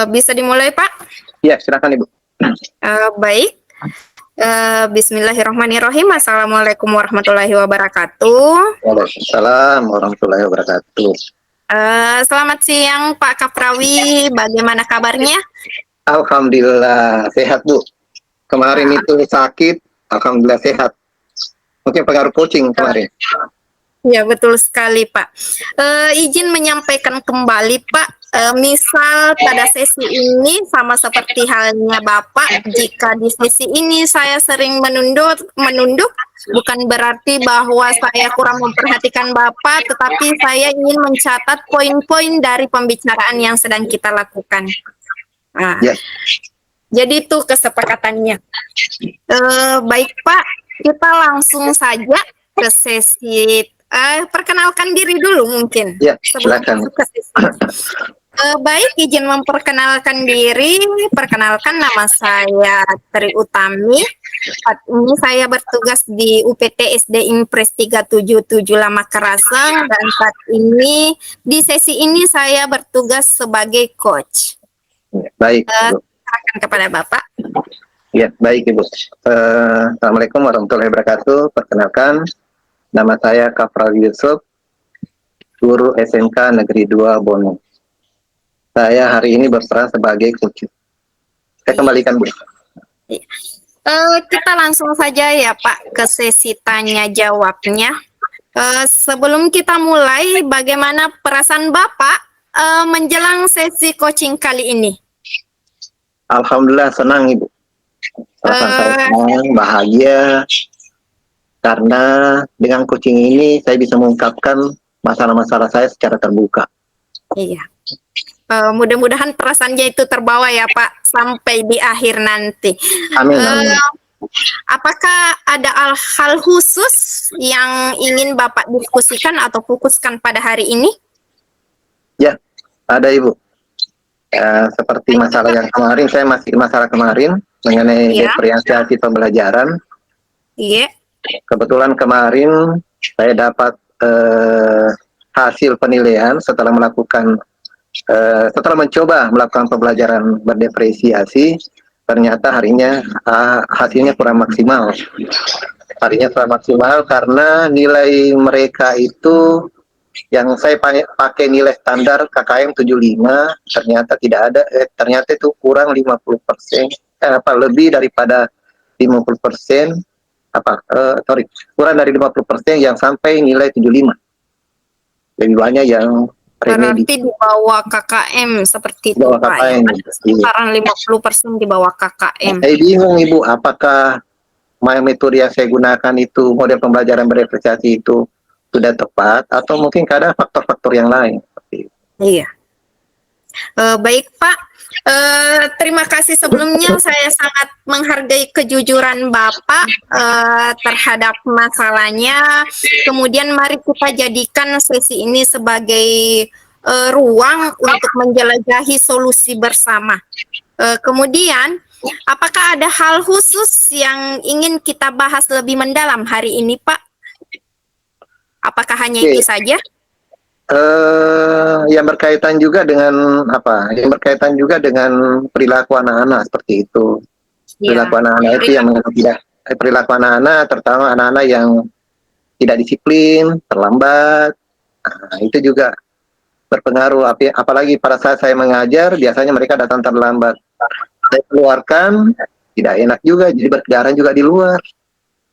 Bisa dimulai, Pak? Iya, silakan Ibu. Baik. Bismillahirrahmanirrahim. Assalamualaikum warahmatullahi wabarakatuh. Waalaikumsalam warahmatullahi wabarakatuh. Selamat siang, Pak Kaprawi. Bagaimana kabarnya? Alhamdulillah sehat, Bu. Kemarin itu sakit, alhamdulillah sehat. Mungkin pengaruh coaching kemarin. Ya, betul sekali, Pak. Izin menyampaikan kembali, Pak. Misal pada sesi ini sama seperti halnya Bapak, jika di sesi ini saya sering menunduk, bukan berarti bahwa saya kurang memperhatikan Bapak, tetapi saya ingin mencatat poin-poin dari pembicaraan yang sedang kita lakukan. Nah, Ya. jadi itu kesepakatannya. Baik, Pak, kita langsung saja ke sesi. Perkenalkan diri dulu mungkin. Ya, sebelum silakan. masuk ke sesi. Baik, izin memperkenalkan diri. Perkenalkan, nama saya Tri Utami. Saat ini saya bertugas di UPT SD Impres 377 Lama Karaseng, dan saat ini di sesi ini saya bertugas sebagai coach. Baik, Ibu. Silakan kepada Bapak. Ya, baik Ibu. Assalamualaikum warahmatullahi wabarakatuh. Perkenalkan, nama saya Kafral Yusuf, guru SMK Negeri 2 Bono. Saya hari ini berperan sebagai coach. Saya kembalikan, Bu. Kita langsung saja ya Pak ke sesi tanya jawabnya. Sebelum kita mulai, bagaimana perasaan Bapak menjelang sesi coaching kali ini? Alhamdulillah senang, Ibu. Perasaan saya senang, bahagia, karena dengan coaching ini saya bisa mengungkapkan masalah-masalah saya secara terbuka. Iya. Mudah-mudahan perasaannya itu terbawa ya Pak sampai di akhir nanti. Amin, amin. Apakah ada hal khusus yang ingin Bapak diskusikan atau fokuskan pada hari ini? Ya, ada Ibu. Seperti masalah yang kemarin, saya masih masalah kemarin mengenai diferensiasi pembelajaran. Iya. Kebetulan kemarin saya dapat hasil penilaian setelah mencoba melakukan pembelajaran berdiferensiasi, ternyata hasilnya kurang maksimal. Harinya kurang maksimal karena nilai mereka itu yang saya pakai nilai standar KKM 75, ternyata tidak ada, ternyata itu kurang 50%, lebih daripada 50%, kurang dari 50% yang sampai nilai 75. Lebih banyak yang berarti di bawah KKM seperti itu Pak, ya? Sekarang 50% di bawah KKM. Saya bingung Ibu, apakah metode yang saya gunakan itu, model pembelajaran berdiferensiasi itu sudah tepat, atau mungkin ada faktor-faktor yang lain. Iya. Baik Pak, terima kasih sebelumnya. Saya sangat menghargai kejujuran Bapak terhadap masalahnya. Kemudian mari kita jadikan sesi ini sebagai ruang untuk menjelajahi solusi bersama. Kemudian, apakah ada hal khusus yang ingin kita bahas lebih mendalam hari ini Pak? Apakah hanya itu saja? Yang berkaitan juga dengan Yang berkaitan juga dengan perilaku anak-anak seperti itu. Perilaku anak-anak itu yang perilaku anak-anak, terutama anak-anak yang tidak disiplin, terlambat. Nah, itu juga berpengaruh. Apalagi pada saat saya mengajar, biasanya mereka datang terlambat. Saya keluarkan, tidak enak juga, jadi berkeliaran juga di luar.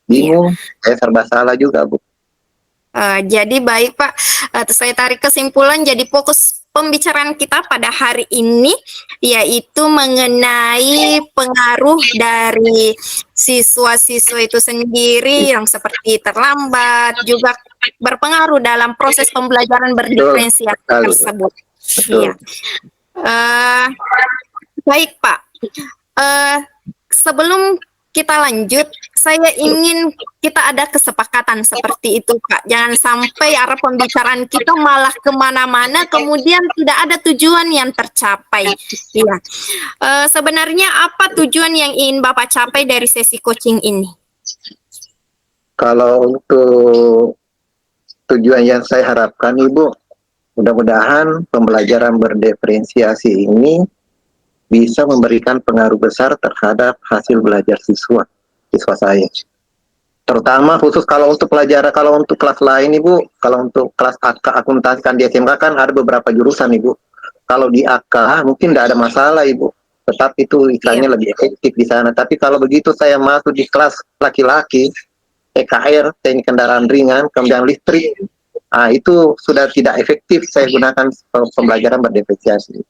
Bingung, saya serba salah juga, Bu. Jadi baik Pak, saya tarik kesimpulan, jadi fokus pembicaraan kita pada hari ini yaitu mengenai pengaruh dari siswa-siswa itu sendiri yang seperti terlambat, juga berpengaruh dalam proses pembelajaran berdiferensiasi tersebut. Iya. Baik Pak, sebelum kita lanjut, saya ingin kita ada kesepakatan seperti itu Pak. Jangan sampai arah pembicaraan kita malah kemana-mana, kemudian tidak ada tujuan yang tercapai. Ya. Sebenarnya apa tujuan yang ingin Bapak capai dari sesi coaching ini? Kalau untuk tujuan yang saya harapkan Ibu, mudah-mudahan pembelajaran berdiferensiasi ini bisa memberikan pengaruh besar terhadap hasil belajar siswa saya. Terutama khusus kalau untuk pelajaran, kalau untuk kelas lain Ibu, kalau untuk kelas AK akuntansi kan di SMK kan ada beberapa jurusan Ibu. Kalau di AK mungkin tidak ada masalah Ibu, tetap itu istilahnya lebih efektif di sana. Tapi kalau begitu saya masuk di kelas laki-laki, EKR, teknik kendaraan ringan, kemudian listrik, itu sudah tidak efektif saya gunakan pembelajaran berdiferensiasi.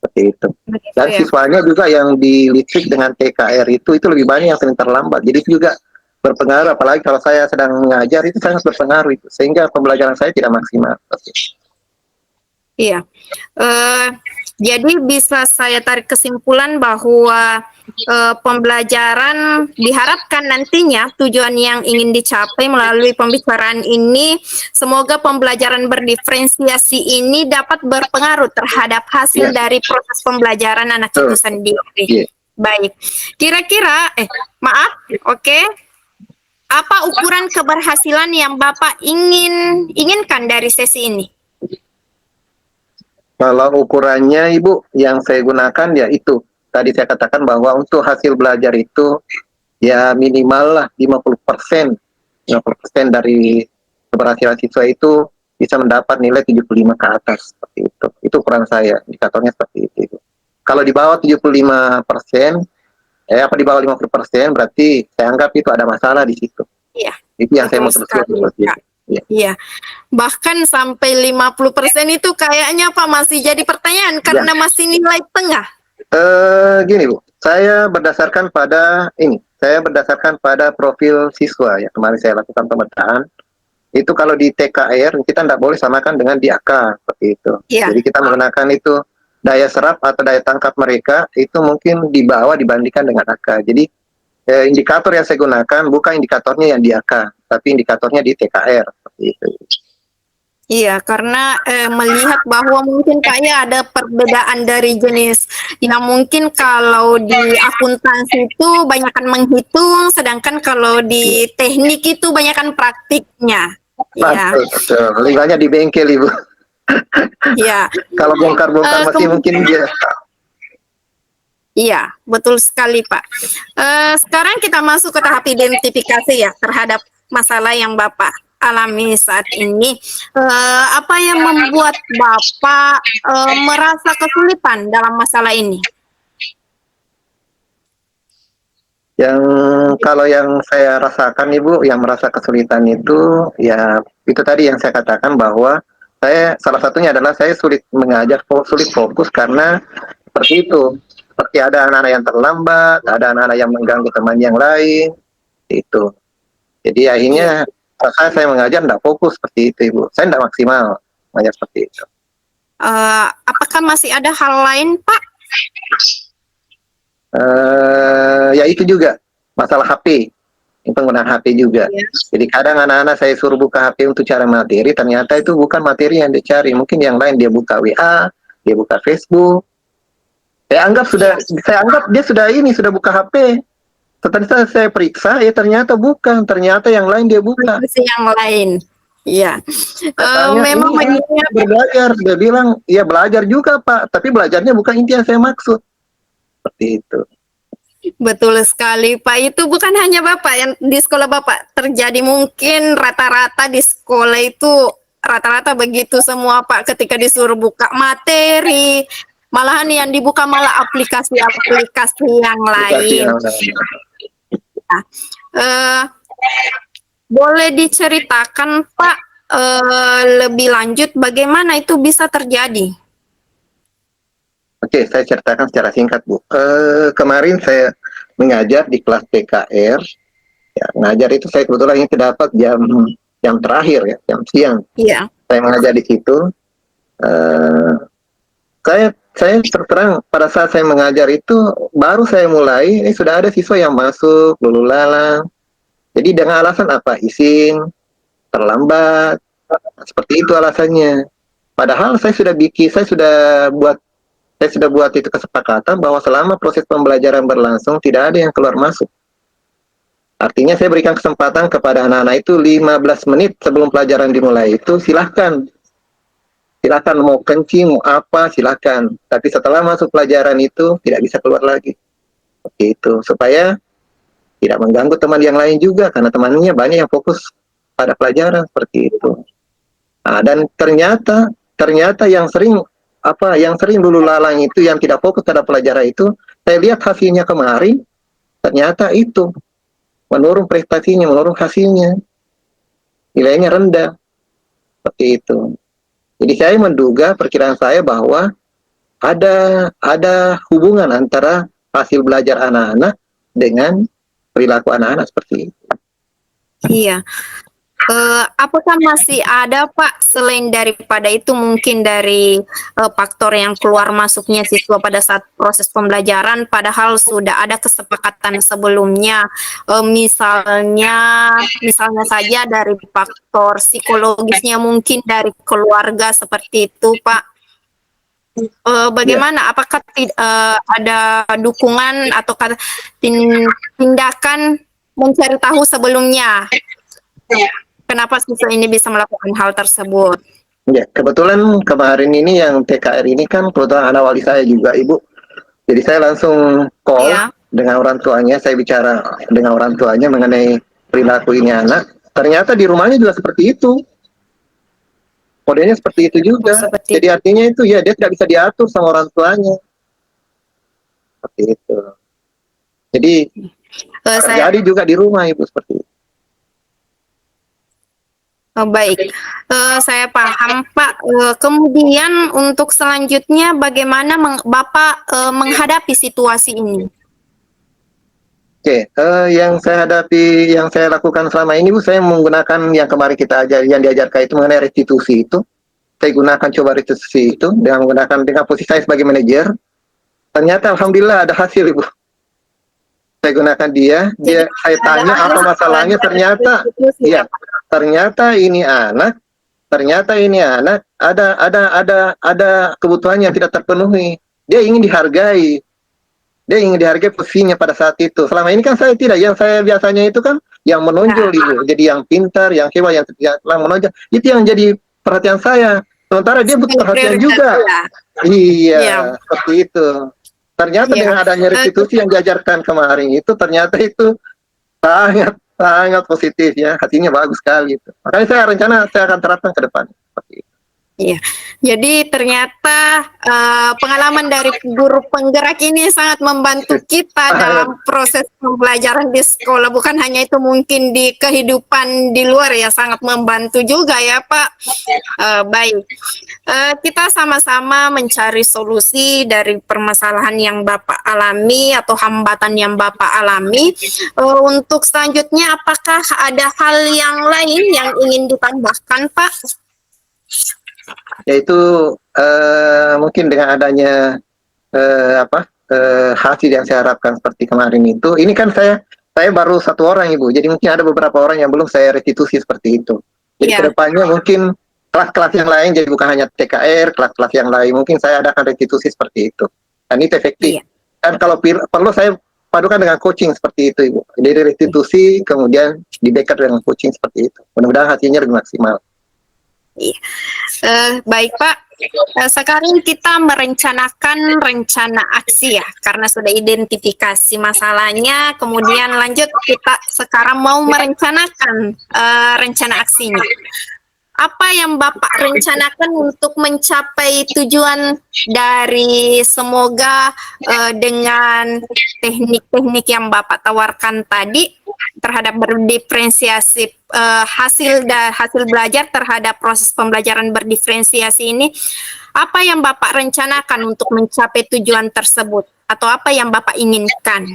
Seperti itu. Dan siswanya juga yang di listrik dengan TKR itu lebih banyak yang sering terlambat. Jadi itu juga berpengaruh, apalagi kalau saya sedang mengajar itu sangat berpengaruh itu, sehingga pembelajaran saya tidak maksimal. Iya, jadi bisa saya tarik kesimpulan bahwa pembelajaran diharapkan nantinya tujuan yang ingin dicapai melalui pembicaraan ini, semoga pembelajaran berdiferensiasi ini dapat berpengaruh terhadap hasil dari proses pembelajaran anak itu sendiri. Baik, kira-kira, maaf, oke. Apa ukuran keberhasilan yang Bapak inginkan dari sesi ini? Kalau ukurannya Ibu, yang saya gunakan ya itu. Tadi saya katakan bahwa untuk hasil belajar itu ya minimal lah 50%. 50% dari keberhasilan siswa itu bisa mendapat nilai 75 ke atas. Seperti itu. Itu ukuran saya, indikatornya seperti itu. Kalau di bawah 75%, di bawah 50% berarti saya anggap itu ada masalah di situ. Iya. Itu yang saya mau sebutkan. Iya. Bahkan sampai 50% itu kayaknya Pak masih jadi pertanyaan karena masih nilai tengah. Gini Bu, saya berdasarkan pada profil siswa ya. Kemarin saya lakukan pemetaan. Itu kalau di TKR kita tidak boleh samakan dengan di AK seperti itu. Jadi kita menggunakan itu daya serap atau daya tangkap mereka itu mungkin di bawah dibandingkan dengan AK. Jadi indikator yang saya gunakan bukan indikatornya yang di AK, tapi indikatornya di TKR. Seperti itu. Iya, karena melihat bahwa mungkin kayaknya ada perbedaan dari jenis yang mungkin kalau di akuntansi itu banyakkan menghitung, sedangkan kalau di teknik itu banyakkan praktiknya. Iya. Lingkanya di bengkel Ibu. Iya. Kalau bongkar-bongkar masih mungkin dia. Iya, betul sekali Pak. Sekarang kita masuk ke tahap identifikasi ya terhadap masalah yang Bapak alami saat ini. Apa yang membuat Bapak merasa kesulitan dalam masalah ini? Kalau yang saya rasakan Ibu, yang merasa kesulitan itu ya itu tadi yang saya katakan bahwa salah satunya adalah saya sulit mengajar, sulit fokus karena seperti itu. Seperti ada anak-anak yang terlambat, ada anak-anak yang mengganggu teman yang lain, itu. Jadi akhirnya saya mengajar tidak fokus seperti itu Ibu. Saya tidak maksimal mengajar seperti itu. Apakah masih ada hal lain Pak? Ya itu juga masalah HP, penggunaan HP juga. Jadi kadang anak-anak saya suruh buka HP untuk cari materi, ternyata itu bukan materi yang dicari. Mungkin yang lain dia buka WA, dia buka Facebook. Saya anggap dia sudah buka HP. Setelah saya periksa, ya ternyata bukan, ternyata yang lain dia buka. Yang lain, iya. Memang belajar, dia bilang, ya belajar juga Pak, tapi belajarnya bukan inti yang saya maksud. Seperti itu. Betul sekali Pak, itu bukan hanya Bapak yang di sekolah Bapak terjadi, mungkin rata-rata di sekolah itu rata-rata begitu semua Pak, ketika disuruh buka materi, malahan yang dibuka malah aplikasi-aplikasi yang lain. Boleh diceritakan Pak lebih lanjut bagaimana itu bisa terjadi? Oke, saya ceritakan secara singkat Bu. Kemarin saya mengajar di kelas PKR. Ya, mengajar itu saya kebetulan ini dapat jam terakhir ya, jam siang. Iya. Saya mengajar di situ. Saya terang pada saat saya mengajar itu baru saya mulai, ini sudah ada siswa yang masuk lulu lalang. Jadi dengan alasan apa? Izin, terlambat, seperti itu alasannya. Padahal saya sudah buat itu kesepakatan bahwa selama proses pembelajaran berlangsung tidak ada yang keluar masuk. Artinya saya berikan kesempatan kepada anak-anak itu 15 menit sebelum pelajaran dimulai itu silahkan. silakan mau kencing, mau apa, silakan. Tapi setelah masuk pelajaran itu tidak bisa keluar lagi. Seperti itu. Supaya tidak mengganggu teman yang lain juga, karena temannya banyak yang fokus pada pelajaran seperti itu. Nah, dan ternyata yang sering lulu lalang itu, yang tidak fokus pada pelajaran itu, saya lihat hasilnya kemarin, ternyata itu menurun prestasinya, menurun hasilnya, nilainya rendah, seperti itu. Jadi saya menduga, perkiraan saya bahwa ada hubungan antara hasil belajar anak-anak dengan perilaku anak-anak seperti itu. Iya. Apakah masih ada Pak selain daripada itu, mungkin dari faktor yang keluar masuknya siswa pada saat proses pembelajaran, padahal sudah ada kesepakatan sebelumnya, misalnya saja dari faktor psikologisnya, mungkin dari keluarga seperti itu Pak. Ya, Bagaimana? Apakah ada dukungan atau tindakan mencari tahu sebelumnya? Kenapa siswa ini bisa melakukan hal tersebut? ya, kebetulan kemarin ini yang TKR ini kan kebetulan anak wali saya juga, Ibu. Jadi saya langsung call Ya, dengan orang tuanya, saya bicara dengan orang tuanya mengenai perilaku ini anak. Ternyata di rumahnya juga seperti itu. Kodenya seperti itu juga. seperti Jadi artinya itu ya dia tidak bisa diatur sama orang tuanya. Seperti itu. Jadi saya terjadi juga di rumah, Ibu, seperti itu. baik. Saya paham Pak. Kemudian untuk selanjutnya bagaimana Bapak menghadapi situasi ini? Oke, yang saya hadapi, yang saya lakukan selama ini, Bu, saya menggunakan yang kemarin yang diajarkan itu mengenai restitusi itu. Saya gunakan coba restitusi itu dengan menggunakan dengan posisi saya sebagai manajer. Ternyata alhamdulillah ada hasil, Ibu. Saya gunakan Jadi saya tanya apa masalahnya, ternyata restitusi, iya, ya, Pak? ternyata ini anak ada kebutuhan yang tidak terpenuhi. Dia ingin dihargai. Dia ingin dihargai posisinya pada saat itu. Selama ini kan saya tidak, yang saya biasanya itu kan yang menonjol, Ibu. Jadi yang pintar, yang hebat, yang menonjol. Itu yang jadi perhatian saya. Sementara dia butuh Sebagai perhatian prioritas, juga. ya. Iya, Ya, seperti itu. Ternyata ya. dengan adanya restitusi yang diajarkan kemarin itu, ternyata itu sangat sangat positif ya. Hatinya bagus sekali itu. Makanya saya akan terapkan ke depan. Seperti itu. Iya, jadi ternyata pengalaman dari guru penggerak ini sangat membantu kita Sangat. dalam proses pembelajaran di sekolah. Bukan hanya itu, mungkin di kehidupan di luar ya, sangat membantu juga ya Pak. Baik, kita sama-sama mencari solusi dari permasalahan yang Bapak alami atau hambatan yang Bapak alami. Untuk selanjutnya, apakah ada hal yang lain yang ingin ditambahkan Pak? Yaitu mungkin dengan adanya hasil yang saya harapkan seperti kemarin itu, ini kan saya baru satu orang, Ibu, jadi mungkin ada beberapa orang yang belum saya restitusi seperti itu. Jadi Ya, kedepannya mungkin kelas-kelas yang lain, jadi bukan hanya TKR, kelas-kelas yang lain mungkin saya adakan restitusi seperti itu, dan itu efektif. iya. Dan kalau perlu saya padukan dengan coaching seperti itu, Ibu. Jadi restitusi kemudian di backup dengan coaching seperti itu. Mudah-mudahan hasilnya lebih maksimal. Iya. Baik Pak, sekarang kita merencanakan rencana aksi ya, karena sudah identifikasi masalahnya, kemudian lanjut kita sekarang mau merencanakan rencana aksinya. Apa yang Bapak rencanakan untuk mencapai tujuan dari, semoga dengan teknik-teknik yang Bapak tawarkan tadi terhadap berdiferensiasi hasil belajar terhadap proses pembelajaran berdiferensiasi ini, apa yang Bapak rencanakan untuk mencapai tujuan tersebut atau apa yang Bapak inginkan?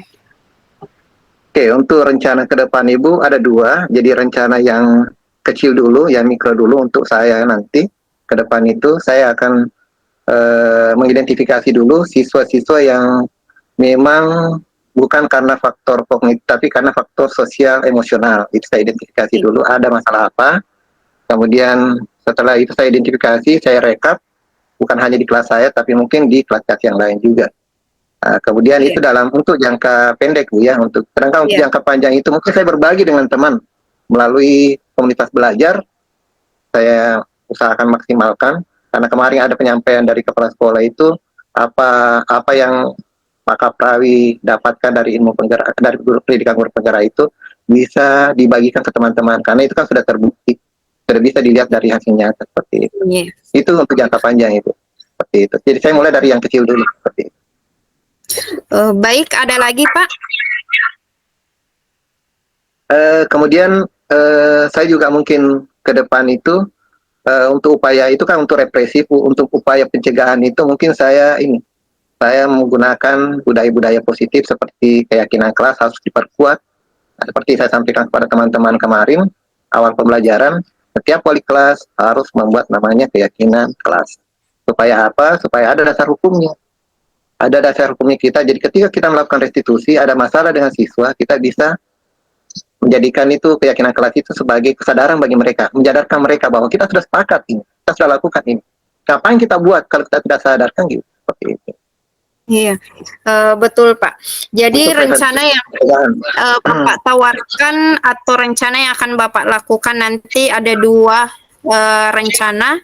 Oke, untuk rencana ke depan, Ibu, ada dua. Jadi rencana yang kecil dulu, yang mikro dulu untuk saya nanti. Ke depan itu saya akan mengidentifikasi dulu siswa-siswa yang memang bukan karena faktor kognitif, tapi karena faktor sosial emosional. Itu saya identifikasi dulu, ada masalah apa. Kemudian setelah itu saya identifikasi, saya rekap, bukan hanya di kelas saya, tapi mungkin di kelas-kelas yang lain juga. Kemudian itu untuk jangka pendek, Bu, ya. Sedangkan untuk jangka panjang itu mungkin saya berbagi dengan teman melalui komunitas belajar. Saya usahakan maksimalkan. Karena kemarin ada penyampaian dari kepala sekolah itu apa apa yang Pak Kaprawi dapatkan dari ilmu penggerak dari guru pendidikan guru penggerak itu bisa dibagikan ke teman-teman karena itu kan sudah terbukti, sudah bisa dilihat dari hasil nyata seperti itu. Iya. Itu untuk jangka panjang itu seperti itu. Jadi saya mulai dari yang kecil dulu seperti itu. Baik, ada lagi Pak? Kemudian saya juga mungkin ke depan itu untuk upaya itu kan untuk represif, untuk upaya pencegahan itu mungkin saya menggunakan budaya-budaya positif seperti keyakinan kelas harus diperkuat. Seperti saya sampaikan kepada teman-teman kemarin awal pembelajaran, setiap wali kelas harus membuat namanya keyakinan kelas. Supaya apa? Supaya ada dasar hukumnya. Ada dasar hukumnya kita. Jadi ketika kita melakukan restitusi, ada masalah dengan siswa, kita bisa menjadikan itu keyakinan kelas itu sebagai kesadaran bagi mereka, menjadarkan mereka bahwa kita sudah sepakat ini, kita sudah lakukan ini. Ngapain kita buat kalau kita tidak sadarkan gitu? Seperti itu. Iya, betul Pak. Jadi Untuk rencana yang Bapak tawarkan atau rencana yang akan Bapak lakukan nanti ada dua rencana,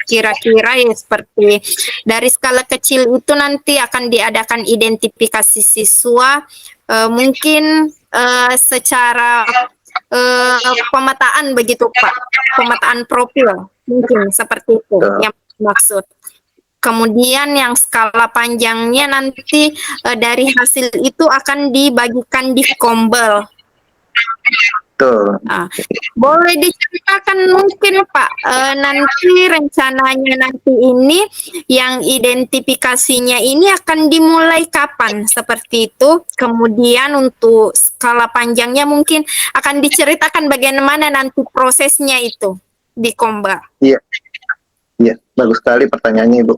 kira-kira ya seperti dari skala kecil itu nanti akan diadakan identifikasi siswa, mungkin secara pemetaan begitu Pak, pemetaan profil mungkin seperti itu yang maksud. Kemudian yang skala panjangnya nanti dari hasil itu akan dibagikan di Kombel. Tuh. Nah, boleh diceritakan mungkin Pak, nanti rencananya nanti ini yang identifikasinya ini akan dimulai kapan seperti itu. Kemudian untuk skala panjangnya mungkin akan diceritakan bagaimana nanti prosesnya itu di Kombel. Iya, iya, bagus sekali pertanyaannya Ibu.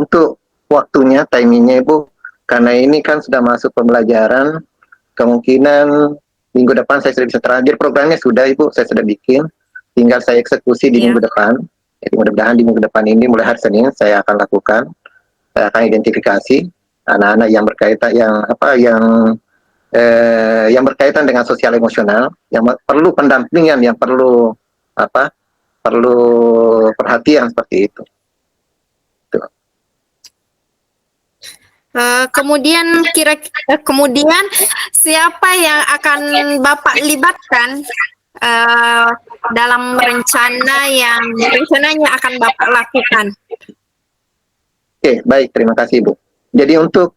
Untuk waktunya, timingnya Ibu, karena ini kan sudah masuk pembelajaran, kemungkinan minggu depan saya sudah bisa terakhir programnya sudah Ibu, saya sudah bikin, tinggal saya eksekusi di minggu depan. Jadi mudah-mudahan di minggu depan ini mulai hari Senin saya akan lakukan, saya akan identifikasi anak-anak yang berkaitan yang berkaitan dengan sosial emosional, yang perlu pendampingan, yang perlu perlu perhatian seperti itu. Kemudian siapa yang akan Bapak libatkan dalam rencananya akan Bapak lakukan? Oke, baik, terima kasih Bu. Jadi untuk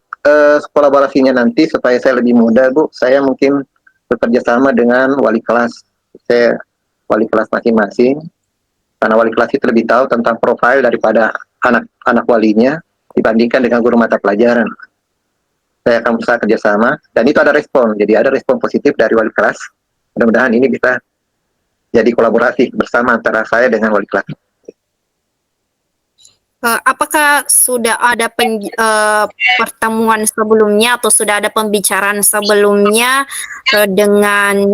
kolaborasinya nanti supaya saya lebih mudah Bu, saya mungkin bekerja sama dengan wali kelas. Saya wali kelas masing-masing, karena wali kelas itu lebih tahu tentang profil daripada anak walinya dibandingkan dengan guru mata pelajaran. Saya akan berusaha kerjasama, dan itu ada respon. Jadi ada respon positif dari wali kelas. Mudah-mudahan ini bisa jadi kolaborasi bersama antara saya dengan wali kelas. Apakah sudah ada pertemuan sebelumnya atau sudah ada pembicaraan sebelumnya dengan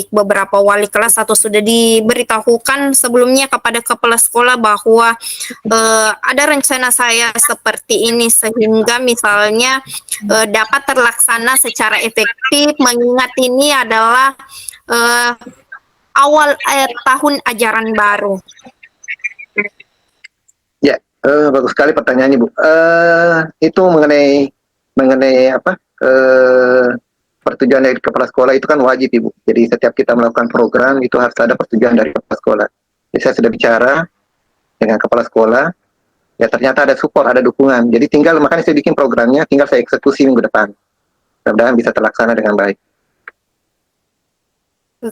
beberapa wali kelas atau sudah diberitahukan sebelumnya kepada kepala sekolah bahwa ada rencana saya seperti ini sehingga misalnya dapat terlaksana secara efektif mengingat ini adalah awal tahun ajaran baru. Ya, bagus sekali pertanyaannya Bu. Itu mengenai persetujuan dari kepala sekolah itu kan wajib Ibu. Jadi setiap kita melakukan program itu harus ada persetujuan dari kepala sekolah. Jadi saya sudah bicara dengan kepala sekolah, ya ternyata ada support, ada dukungan. Jadi makanya saya bikin programnya, tinggal saya eksekusi minggu depan. Mudah-mudahan bisa terlaksana dengan baik.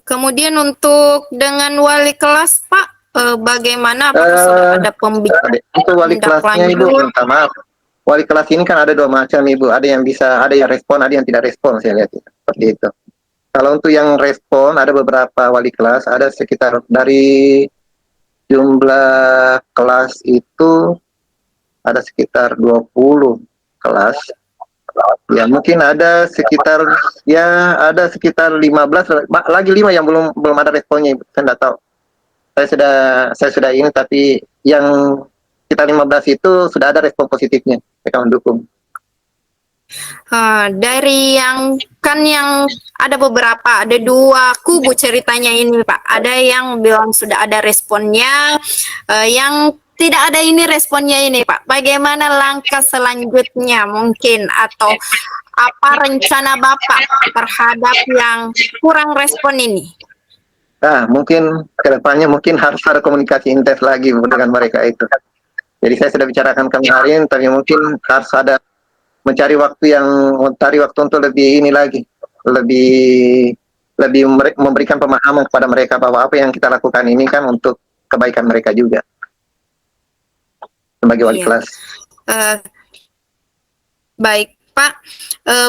Kemudian untuk dengan wali kelas Pak, bagaimana? Apakah sudah ada pembicaraan? Untuk wali kelasnya Ibu, minta maaf. Wali kelas ini kan ada dua macam Ibu, ada yang respon, ada yang tidak respon, saya lihat seperti itu. Kalau untuk yang respon, ada beberapa wali kelas, ada sekitar dari jumlah kelas itu ada sekitar 20 kelas. Ya mungkin ada sekitar 15 lagi 5 yang belum ada responnya Ibu. Saya tidak tahu. Saya sudah ini, tapi yang kita 15 itu sudah ada respon positifnya, mereka mendukung. Dari yang ada ada dua kubu ceritanya ini Pak. Ada yang bilang sudah ada responnya, yang tidak ada ini responnya ini Pak. Bagaimana langkah selanjutnya mungkin atau apa rencana Bapak terhadap yang kurang respon ini? Nah, mungkin kedepannya mungkin harus ada komunikasi intens lagi dengan mereka itu. Jadi saya sudah bicarakan kemarin, tapi mungkin harus ada mencari waktu untuk lebih ini lagi, lebih lebih memberikan pemahaman kepada mereka bahwa apa yang kita lakukan ini kan untuk kebaikan mereka juga sebagai wali Iya. kelas. Baik Pak,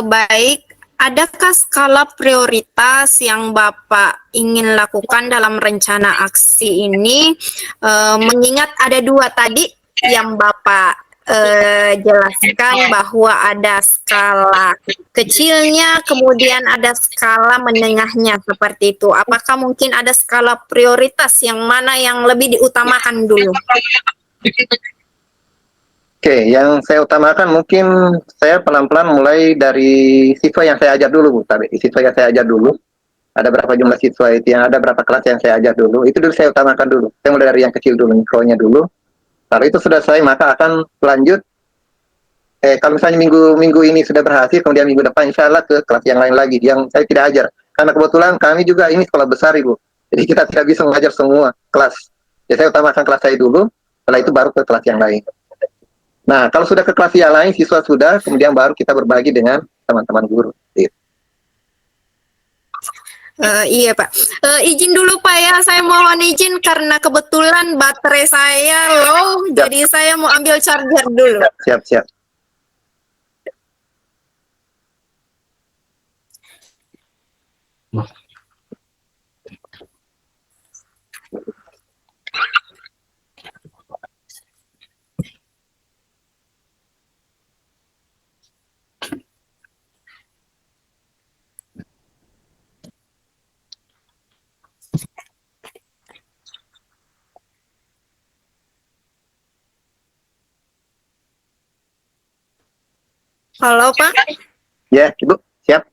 baik. Adakah skala prioritas yang Bapak ingin lakukan dalam rencana aksi ini? Mengingat ada dua tadi yang Bapak jelaskan bahwa ada skala kecilnya, kemudian ada skala menengahnya seperti itu. Apakah mungkin ada skala prioritas yang mana yang lebih diutamakan dulu? Oke, yang saya utamakan mungkin saya pelan-pelan mulai dari siswa yang saya ajar dulu, Bu. Tadi siswa yang saya ajar dulu. Ada berapa jumlah siswa itu, yang ada berapa kelas yang saya ajar dulu. Itu dulu saya utamakan dulu. Saya mulai dari yang kecil dulu, mikronya dulu. Kalau itu sudah selesai, maka akan lanjut. Kalau misalnya minggu ini sudah berhasil, kemudian minggu depan insya Allah ke kelas yang lain lagi, yang saya tidak ajar. Karena kebetulan kami juga ini sekolah besar, Ibu. Jadi kita tidak bisa mengajar semua kelas. Jadi saya utamakan kelas saya dulu, setelah itu baru ke kelas yang lain. Nah, kalau sudah ke kelas yang lain, siswa sudah, kemudian baru kita berbagi dengan teman-teman guru. Iya Pak. Izin dulu Pak ya, saya mohon izin karena kebetulan baterai saya low, jadi saya mau ambil charger dulu. Siap. Halo Pak. Ya, Ibu, siap.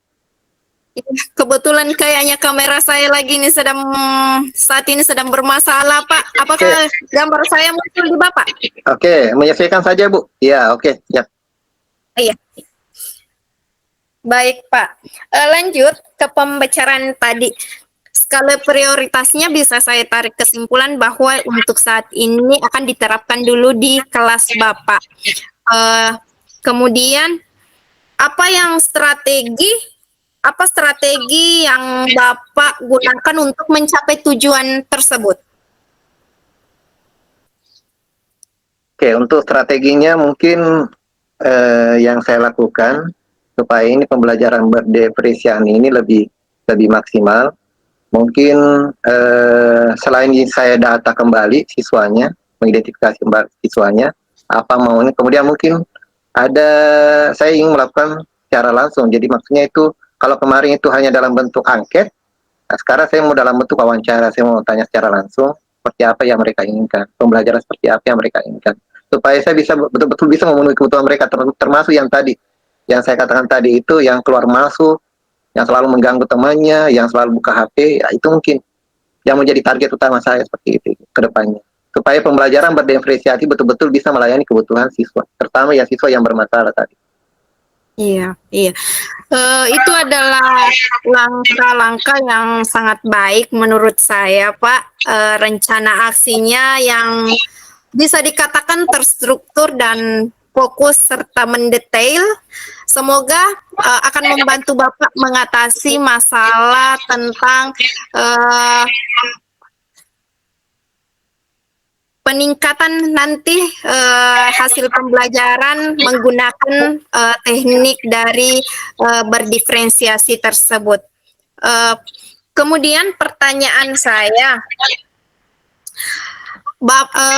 Kebetulan kayaknya kamera saya lagi ini saat ini sedang bermasalah Pak. Apakah gambar saya muncul di Bapak? Oke, menyesuaikan saja, Bu. Ya, oke, siap. Iya. Baik Pak. Lanjut ke pembicaraan tadi. Skala prioritasnya bisa saya tarik kesimpulan bahwa untuk saat ini akan diterapkan dulu di kelas Bapak. Kemudian apa strategi yang Bapak gunakan untuk mencapai tujuan tersebut? Oke, untuk strateginya mungkin yang saya lakukan supaya ini pembelajaran berdepresiasi ini lebih maksimal. Mungkin selain saya data kembali siswanya, mengidentifikasi kembali siswanya, apa maunya, kemudian mungkin saya ingin melakukan secara langsung. Jadi maksudnya itu, kalau kemarin itu hanya dalam bentuk angket, nah sekarang saya mau dalam bentuk wawancara, saya mau tanya secara langsung, seperti apa yang mereka inginkan, pembelajaran seperti apa yang mereka inginkan, supaya saya bisa betul-betul bisa memenuhi kebutuhan mereka, termasuk yang tadi, yang saya katakan tadi itu, yang keluar masuk, yang selalu mengganggu temannya, yang selalu buka HP, ya itu mungkin yang menjadi target utama saya seperti itu ke depannya. Supaya pembelajaran berdiferensiasi betul-betul bisa melayani kebutuhan siswa, terutama yang siswa yang bermasalah tadi. Iya. Itu adalah langkah-langkah yang sangat baik menurut saya, Pak. Rencana aksinya yang bisa dikatakan terstruktur dan fokus serta mendetail. Semoga akan membantu Bapak mengatasi masalah tentang peningkatan nanti hasil pembelajaran menggunakan teknik dari berdiferensiasi tersebut. Kemudian pertanyaan saya,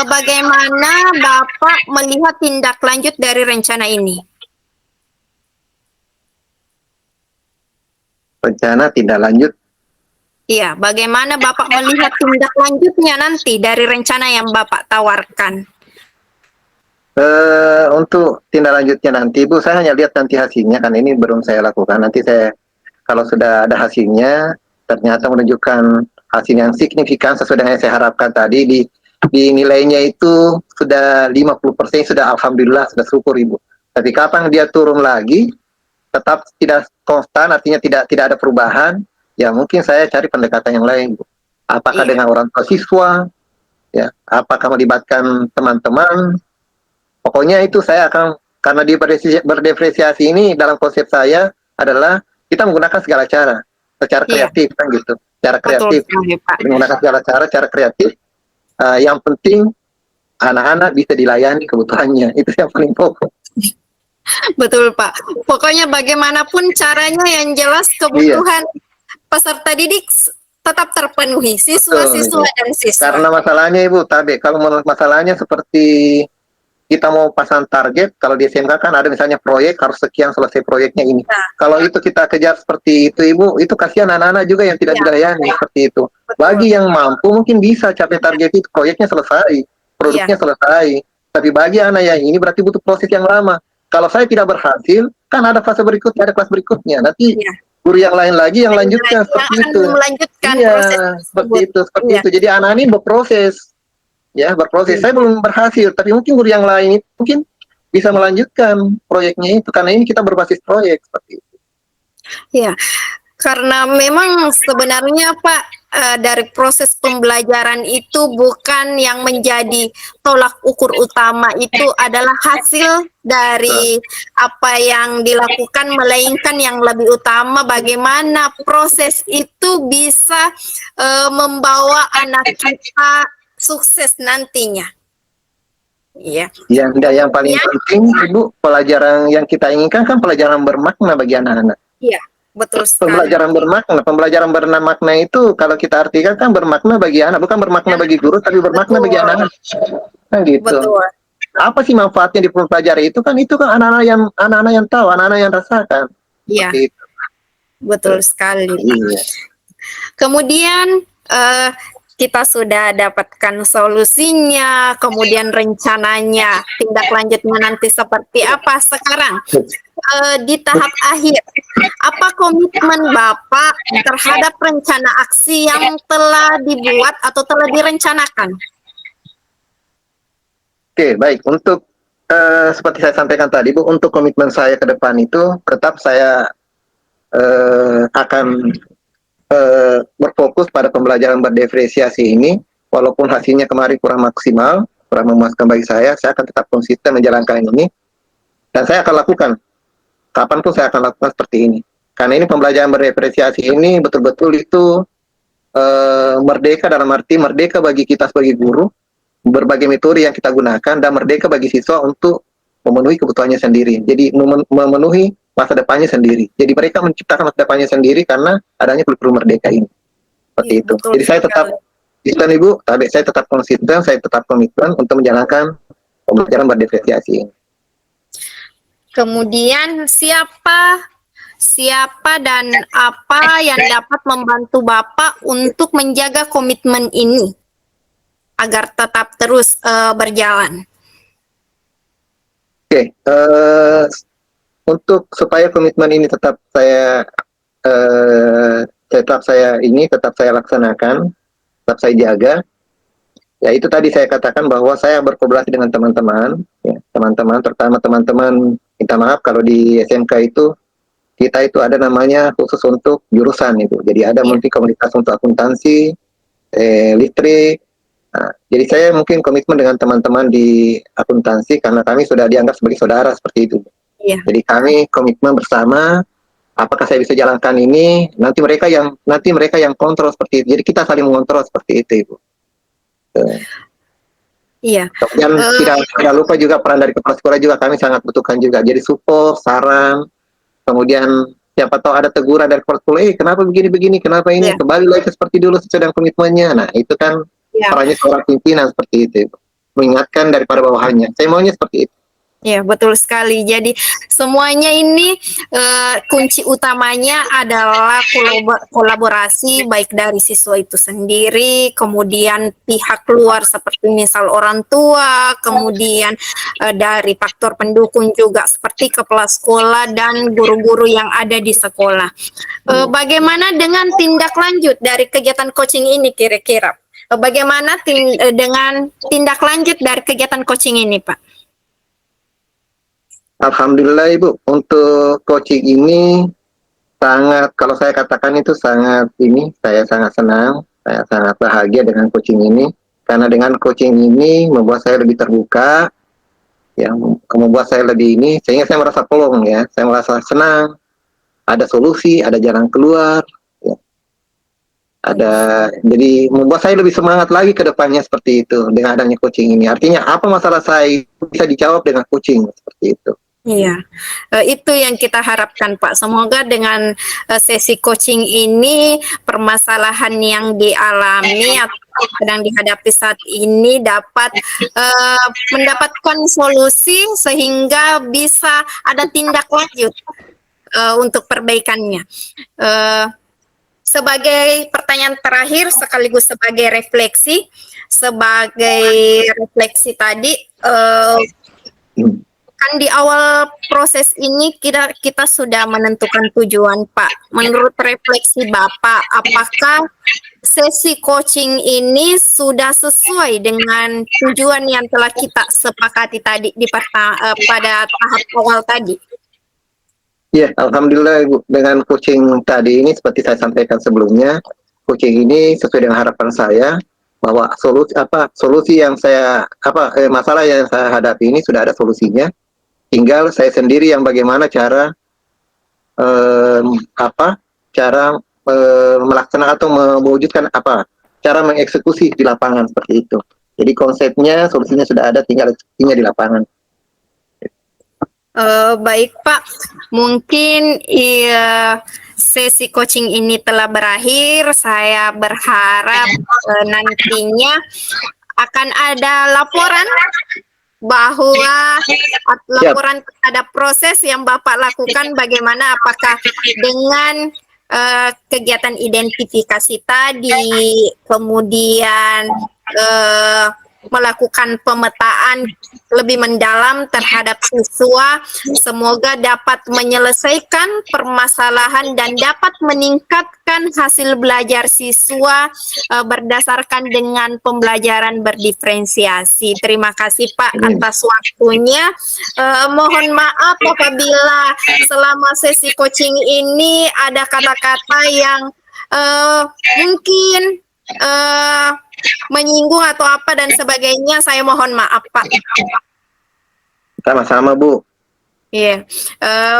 bagaimana Bapak melihat tindak lanjut dari rencana ini? Rencana tindak lanjut? Iya, bagaimana Bapak melihat tindak lanjutnya nanti dari rencana yang Bapak tawarkan? Untuk tindak lanjutnya nanti, Bu, saya hanya lihat nanti hasilnya, kan ini belum saya lakukan. Nanti saya, kalau sudah ada hasilnya, ternyata menunjukkan hasil yang signifikan sesuai dengan yang saya harapkan tadi, di nilainya itu sudah 50%, sudah alhamdulillah, sudah syukur Ibu. Tapi kapan dia turun lagi, tetap tidak konstan, artinya tidak ada perubahan, ya mungkin saya cari pendekatan yang lain, Bu. Apakah Iya, dengan orang tua siswa, ya, apakah melibatkan teman-teman, pokoknya itu saya akan, karena di berdifferensiasi ini dalam konsep saya adalah kita menggunakan segala cara, secara iya, kreatif kan gitu, cara betul kreatif, sekali, Pak. menggunakan segala cara kreatif. Yang penting anak-anak bisa dilayani kebutuhannya, itu yang paling pokok. Betul, Pak. Pokoknya bagaimanapun caranya yang jelas Iya, kebutuhan peserta didik tetap terpenuhi, betul Ibu. siswa-siswa dan siswa. Karena masalahnya Ibu, Tabe, kalau menurut masalahnya seperti kita mau pasang target, kalau di SMK kan ada misalnya proyek, harus sekian selesai proyeknya ini. Nah, Kalau itu kita kejar seperti itu Ibu, itu kasihan anak-anak juga yang tidak iya, dilayani seperti itu. betul. Bagi yang mampu mungkin bisa capai target itu, proyeknya selesai, Iya, produknya selesai. Tapi bagi anak yang ini berarti butuh proses yang lama. Kalau saya tidak berhasil, kan ada fase berikutnya, ada kelas berikutnya. Nanti iya. guru yang lain lagi yang Yang lanjutkan seperti akan itu. melanjutkan Iya, proses seperti tersebut. itu, seperti Iya, itu. Jadi anak ini berproses, ya berproses. iya, Saya belum berhasil, tapi mungkin guru yang lain itu mungkin bisa melanjutkan proyeknya itu, karena ini kita berbasis proyek seperti itu. iya. Karena memang sebenarnya Pak, dari proses pembelajaran itu bukan yang menjadi tolak ukur utama itu adalah hasil Nah, dari apa yang dilakukan, melainkan yang lebih utama bagaimana proses itu bisa membawa anak kita sukses nantinya. Iya. yang paling Kemudian, penting Ibu, pelajaran yang kita inginkan kan pelajaran bermakna bagi anak-anak. iya, betul sekali. Pembelajaran bermakna itu kalau kita artikan kan bermakna bagi anak, bukan bermakna bagi guru, tapi bermakna bagi Betul, anak-anak. Kan gitu. betul. Apa sih manfaatnya di pelajari itu kan, itu kan anak-anak yang tahu, anak-anak yang rasakan. Iya, Seperti itu. betul sekali, Pak. Iya. Kemudian kita sudah dapatkan solusinya, kemudian rencananya, tindak lanjutnya nanti seperti apa. Sekarang di tahap akhir, apa komitmen Bapak terhadap rencana aksi yang telah dibuat atau telah direncanakan? Oke, baik. Untuk seperti saya sampaikan tadi, Bu, untuk komitmen saya ke depan itu tetap saya akan berfokus pada pembelajaran berdiferensiasi ini, walaupun hasilnya kemarin kurang maksimal, kurang memuaskan bagi saya akan tetap konsisten menjalankan ini, dan saya akan lakukan, kapanpun saya akan lakukan seperti ini. Karena ini pembelajaran berdiferensiasi ini betul-betul itu merdeka, dalam arti merdeka bagi kita sebagai guru, berbagai metode yang kita gunakan, dan merdeka bagi siswa untuk memenuhi kebutuhannya sendiri. Jadi memenuhi masa depannya sendiri. Jadi mereka menciptakan masa depannya sendiri karena adanya kurikulum merdeka ini. Seperti Iya, itu. betul Jadi saya tetap sekali. konsisten Ibu, tapi saya tetap konsisten, saya tetap komitmen untuk menjalankan pembelajaran berdiferensiasi ini. Kemudian siapa dan apa yang dapat membantu Bapak untuk menjaga komitmen ini agar tetap terus berjalan? Oke, untuk supaya komitmen ini tetap saya laksanakan, tetap saya jaga. Ya itu tadi saya katakan bahwa saya berkolaborasi dengan teman-teman, ya, teman-teman, terutama teman-teman, minta maaf kalau di SMK itu kita itu ada namanya khusus untuk jurusan itu. Jadi ada Iya. mungkin komunitas untuk akuntansi, listrik. Nah, jadi saya mungkin komitmen dengan teman-teman di akuntansi karena kami sudah dianggap sebagai saudara seperti itu. Iya. Jadi kami komitmen bersama. Apakah saya bisa jalankan ini? Nanti mereka yang kontrol seperti itu. Jadi kita saling mengontrol seperti itu, Ibu. Iya. Kemudian tidak lupa juga peran dari kepala sekolah juga kami sangat butuhkan juga. Jadi support, saran, kemudian siapa tahu ada teguran dari kepala sekolah, kenapa begini-begini, kenapa ini, Iya. kembali lagi seperti dulu sesuai dengan komitmennya. Nah, itu kan Iya. perannya seorang pimpinan seperti itu, Ibu. Mengingatkan daripada bawahannya. Saya maunya seperti itu. Ya, betul sekali. Jadi semuanya ini kunci utamanya adalah kolaborasi baik dari siswa itu sendiri, kemudian pihak luar seperti misal orang tua, kemudian dari faktor pendukung juga seperti kepala sekolah dan guru-guru yang ada di sekolah. Bagaimana dengan tindak lanjut dari kegiatan coaching ini kira-kira? Bagaimana dengan tindak lanjut dari kegiatan coaching ini, Pak? Alhamdulillah Ibu, untuk coaching ini sangat, kalau saya katakan itu sangat ini, saya sangat senang, saya sangat bahagia dengan coaching ini, karena dengan coaching ini membuat saya lebih terbuka, yang membuat saya lebih ini, sehingga saya merasa plong ya, saya merasa senang, ada solusi, ada jalan keluar, ya. Ada, jadi membuat saya lebih semangat lagi ke depannya seperti itu dengan adanya coaching ini. Artinya apa masalah saya bisa dijawab dengan coaching seperti itu. Iya, itu yang kita harapkan, Pak. Semoga dengan sesi coaching ini permasalahan yang dialami atau sedang dihadapi saat ini dapat mendapatkan solusi sehingga bisa ada tindak lanjut untuk perbaikannya. Sebagai pertanyaan terakhir sekaligus sebagai refleksi tadi. Kan di awal proses ini kita sudah menentukan tujuan, Pak. Menurut refleksi Bapak, apakah sesi coaching ini sudah sesuai dengan tujuan yang telah kita sepakati tadi pada tahap awal tadi? Ya, alhamdulillah Ibu, dengan coaching tadi ini seperti saya sampaikan sebelumnya, coaching ini sesuai dengan harapan saya bahwa solusi yang saya masalah yang saya hadapi ini sudah ada solusinya. Tinggal saya sendiri yang bagaimana cara melaksanakan atau mewujudkan cara mengeksekusi di lapangan seperti itu. Jadi konsepnya, solusinya sudah ada, tinggal eksekusinya di lapangan. Baik Pak, mungkin sesi coaching ini telah berakhir. Saya berharap nantinya akan ada laporan bahwa laporan terhadap proses yang Bapak lakukan bagaimana, apakah dengan kegiatan identifikasi tadi, kemudian melakukan pemetaan lebih mendalam terhadap siswa, semoga dapat menyelesaikan permasalahan dan dapat meningkatkan hasil belajar siswa berdasarkan dengan pembelajaran berdiferensiasi. Terima kasih Pak atas waktunya. Mohon maaf apabila selama sesi coaching ini ada kata-kata yang mungkin menyinggung atau apa dan sebagainya, saya mohon maaf Pak. Sama-sama Bu. Iya,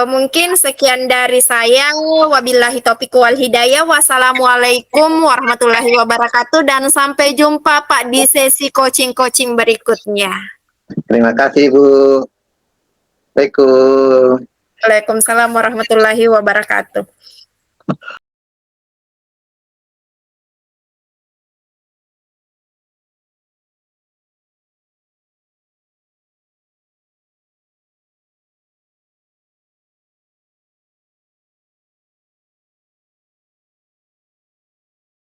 mungkin sekian dari saya. Wabillahi taufiq wal hidayah. Wassalamualaikum warahmatullahi wabarakatuh dan sampai jumpa Pak di sesi coaching-coaching berikutnya. Terima kasih Bu. Assalamualaikum. Waalaikumsalam warahmatullahi wabarakatuh.